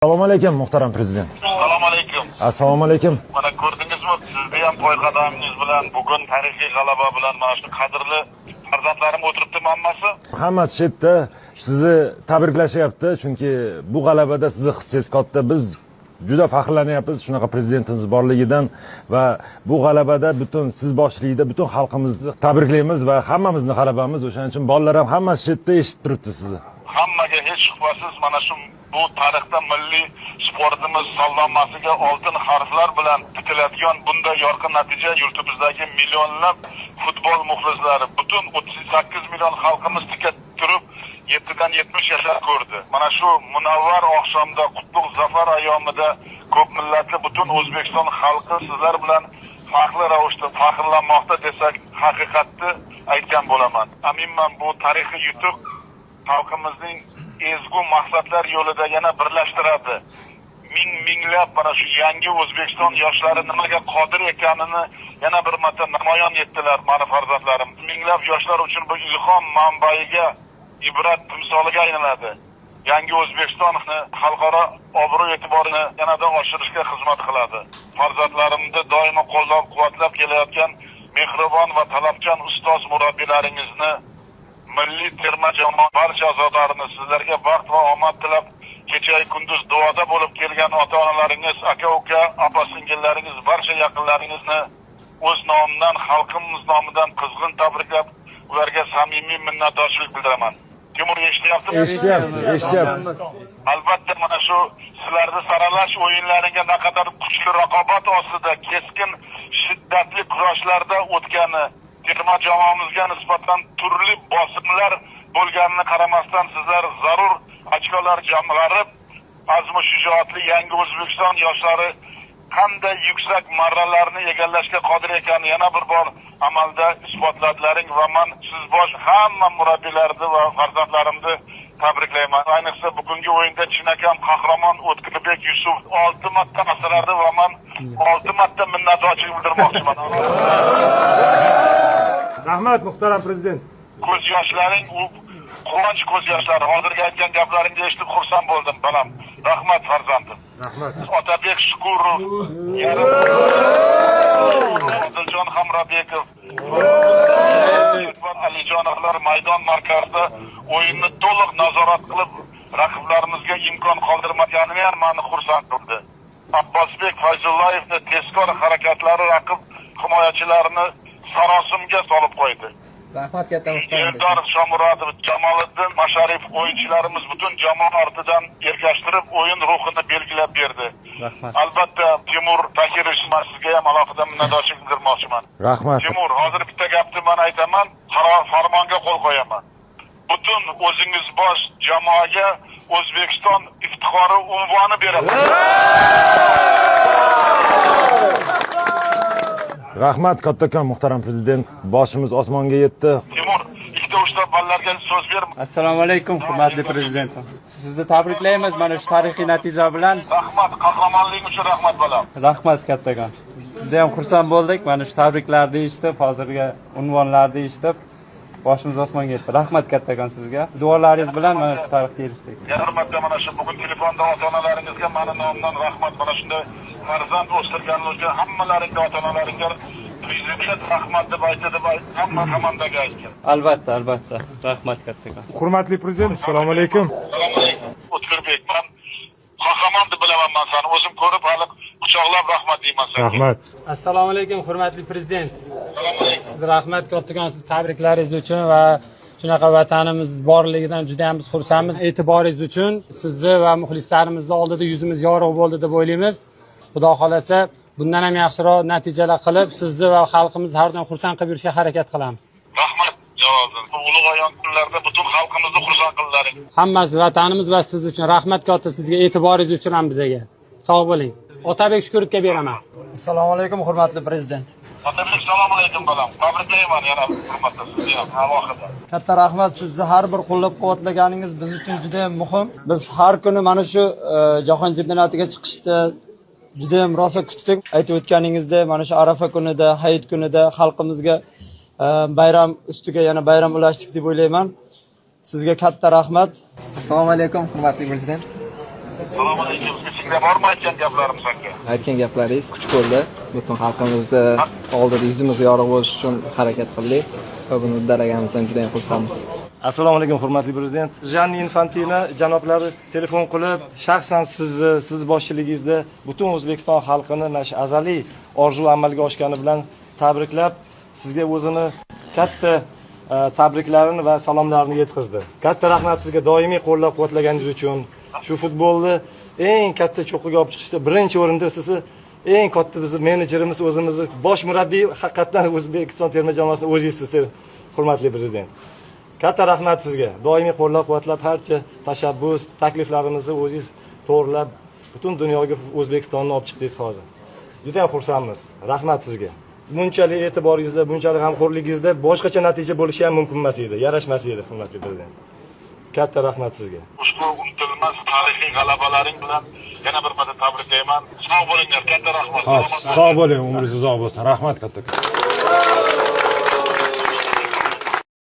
Assalomu alaykum muhtaram prezident. Assalomu alaykum. Assalomu alaykum. Mana ko'rdingizmi, sizni ham to'y qadamingiz bilan bugun tarixiy g'alaba bilan mana shu qadrli farzandlarim o'tiribdi hammasi. Hammasi shu yerda sizni tabriklashyapti, chunki bu g'alabada sizni hissangiz katta. Biz juda faxrlanyapmiz shunaqa prezidentimiz borligidan va bu g'alabada butun siz boshchiligida butun xalqimizni tabriklaymiz va hammamizning g'alabamiz. O'shaning uchun bolalar ham hammasi shu yerda eshitib turibdi sizni. Hammaga hech shubhasiz mana shu bu tarixda milliy sportimiz sog'lomasiga oltin harflar bilan bitiladigan bunday yorqin natija yurtimizdagi millionlab futbol muxlislari, butun 38 million xalqimiz tika turib 7dan 70 yashar ko'rdi. Mana shu munavvar oqshomda qutlug' zafar ayyomida ko'p millatli butun O'zbekiston xalqi sizlar bilan faxrli ravishda faxrlanmoqda desak, haqiqatni aytgan bo'laman. Aminman bu tarixiy yutuq xalqimizning ezgu maqsadlar yo'lida yana birlashtiradi. Minglab mana shu yangi O'zbekiston yoshlari nimaga qodir ekanini yana bir marta namoyon etdilar meni farzandlarim. Minglab yoshlar uchun bu ilhom manbaiga, ibrat timsoliga aylanadi. Yangi O'zbekistonni xalqaro obro' e'tiborini yanada oshirishga xizmat qiladi. Farzandlarimni doimo qo'llab-quvvatlab kelayotgan mehribon va talabchan ustoz murabbiylaringizni, milliy terma jamoa barcha a'zolarini sizlarga baxt va omad tilab, kecha kunduz duoda bo'lib kelgan ota-onalaringiz, aka-uka, opa-singillaringiz, barcha yaqinlaringizni o'z nomidan, xalqimiz nomidan qizg'in tabriklab, ularga samimiy minnatdorchilik bildiraman. Timur eshityaptimi? Eshityapti. Albatta mana shu sizlarni saralash o'yinlariga naqadar kuchli raqobat ostida keskin shiddatli kurashlarda o'tgani, terma jamoamizga nisbatan turli bosimlar bo'lganini qaramasdan sizlar zarur ochkolar jamg'arib, azmu shijoatli yangi O'zbekiston yoshlari qanday yuksak marralarni egallashga qodir ekanini yana bir bor amalda isbotladlaring va men siz bosh hamma murabbiylarni va farzandlarimni tabriklayman. Ayniqsa bugungi o'yinda chinakam qahramon O'tkirbek Yusuf 6 marta asradi va men 6 marta minnatdorchilik bildirmoqchiman. Rahmat muhtaram prezident. Ko'z yoshlaring u quvonch ko'z yoshlari. Hozirgi aytgan gaplaringni eshitib xursand bo'ldim, balam. Rahmat farzandim. Rahmat. Otabek Shukurov, Odiljon Hamrabekov, Alijonovlar maydon markazida o'yinni to'liq nazorat qilib, raqiblarimizga imkon qoldirmaganini ham meni xursand qildi. Abbosbek Fayzullayevning tezkor harakatlari raqib himoyachilarini sarosimga solib qo'ydi. Rahmat katta muhtaram. Eldor Shomurodov, Jamoliddin Masharif o'yinchilarimiz butun jamoa ortidan ergashtirib o'yin ruhini belgilab berdi. Rahmat. Albatta Timur Takirovich, sizga ham alohida minnatdorchilik bildirmoqchiman. Rahmat. Timur, hozir bitta gapni men aytaman, qaror farmonga qo'l qo'yaman. Butun o'zingiz bosh jamoaga O'zbekiston iftixori unvoni beraman. Rahmat kattakon muhtaram prezident. Boshimiz osmonga yetdi. Timur, ikkita uchta ballarga so'z ber. Assalomu alaykum hurmatli prezident. Sizni tabriklaymiz mana shu tarixiy natija bilan. Rahmat, qahramonlik uchun rahmat balam. Rahmat kattagon. Juda ham xursand bo'ldik mana shu tabriklarni eshitib, hozirgi unvonlarni eshitib boshimiz osmonga yetdi. Rahmat kattagon sizga. Duolaringiz bilan mana shu tarixga erishdik. Yana hurmatda mana shu bugun telefonda ota-onalaringizga meni nomimdan rahmat. Mana shunday farzand o'stirganlar uchun hammalaringga, ota-onalaringga prezident rahmat deb aytdi, hamma komandaga aytgan. Albatta, albatta. Rahmat kattagon. Hurmatli prezident, assalomu alaykum. Assalomu alaykum. O'tkirbek, men qahramon deb bilaman, men seni o'zim ko'rib hali quchoqlab rahmat deyman senga. Rahmat. Assalomu alaykum hurmatli prezident. Assalomu alaykum. Siz rahmat kattagon siz tabriklaringiz uchun va shunaqa vatanimiz borligidan juda ham biz xursandmiz. E'tiboringiz uchun sizni va muxlislarimizni oldida yuzimiz yorug' bo'ldi deb o'ylaymiz. Xudo xolasa bundan ham yaxshiroq natijalar qilib, sizni va xalqimizni har doim xursand qilib yurishga harakat qilamiz. Rahmat javobim. Bu ulug' ayon kunlarda butun xalqimizni xursand qildilaring. Hammasi vatanimiz va siz uchun rahmat katta, sizga e'tiboringiz uchun ham bizga. Sog' bo'ling. Otabek Shukurovga beraman. Assalomu alaykum hurmatli prezident. Otabek, assalomu alaykum balam. Tabriklayman yana hurmatda sizni ham alohida. Katta rahmat, sizni har bir qo'llab-quvvatlaganingiz biz uchun juda ham muhim. Biz har kuni mana shu jahon chempionatiga chiqishda juda ham rosa kutdik. Aytib o'tganingizdek, mana shu Arafa kunida, Hayit kunida xalqimizga bayram ustiga yana bayram ulashdik deb o'ylayman. Sizga katta rahmat. Assalomu alaykum hurmatli prezident. Assalomu alaykum. Sizga bormi aytgan gaplarimiz aka? Aytgan gaplaringiz kuch bo'ldi. Butun xalqimizni oldida yuzimiz yorug' bo'lish uchun harakat qildik va buni uddalaganimizdan juda ham xursandmiz. Assalomu alaykum hurmatli prezident. Janni Infantino janoblari telefon qilib, shaxsan siz boshchiligingizda butun O'zbekiston xalqini mana shu azaliy orzu amalga oshgani bilan tabriklab, sizga o'zini katta tabriklarini va salomlarini yetkazdi. Katta rahmat sizga doimiy qo'llab-quvvatlaganingiz uchun. Shu futbolni eng katta cho'qqiga olib chiqishda birinchi o'rinda sizni eng katta bizning menejerimiz, o'zimizni bosh murabbiy, haqiqatan O'zbekiston terma jamoasining o'zingizsiz, hurmatli prezident. Katta rahmat sizga. Doimiy qo'llab-quvvatlab, barcha tashabbus, takliflarimizni o'zingiz to'g'rilab, butun dunyoga O'zbekistonni olib chiqdingiz hozir. Juda ham xursandmiz. Rahmat sizga. Bunchalik e'tiboringizda, bunchalik g'amxo'rligingizda boshqacha natija bo'lishi ham mumkin emas edi, yarashmas edi, hurmatli prezident. Katta rahmat sizga. Ushbu unutilmas tarixiy g'alabalaring bilan yana bir marta tabriklayman. Sog' bo'linglar, katta rahmat. Sog' bo'ling, umringiz uzoq bo'lsin. Rahmat katta.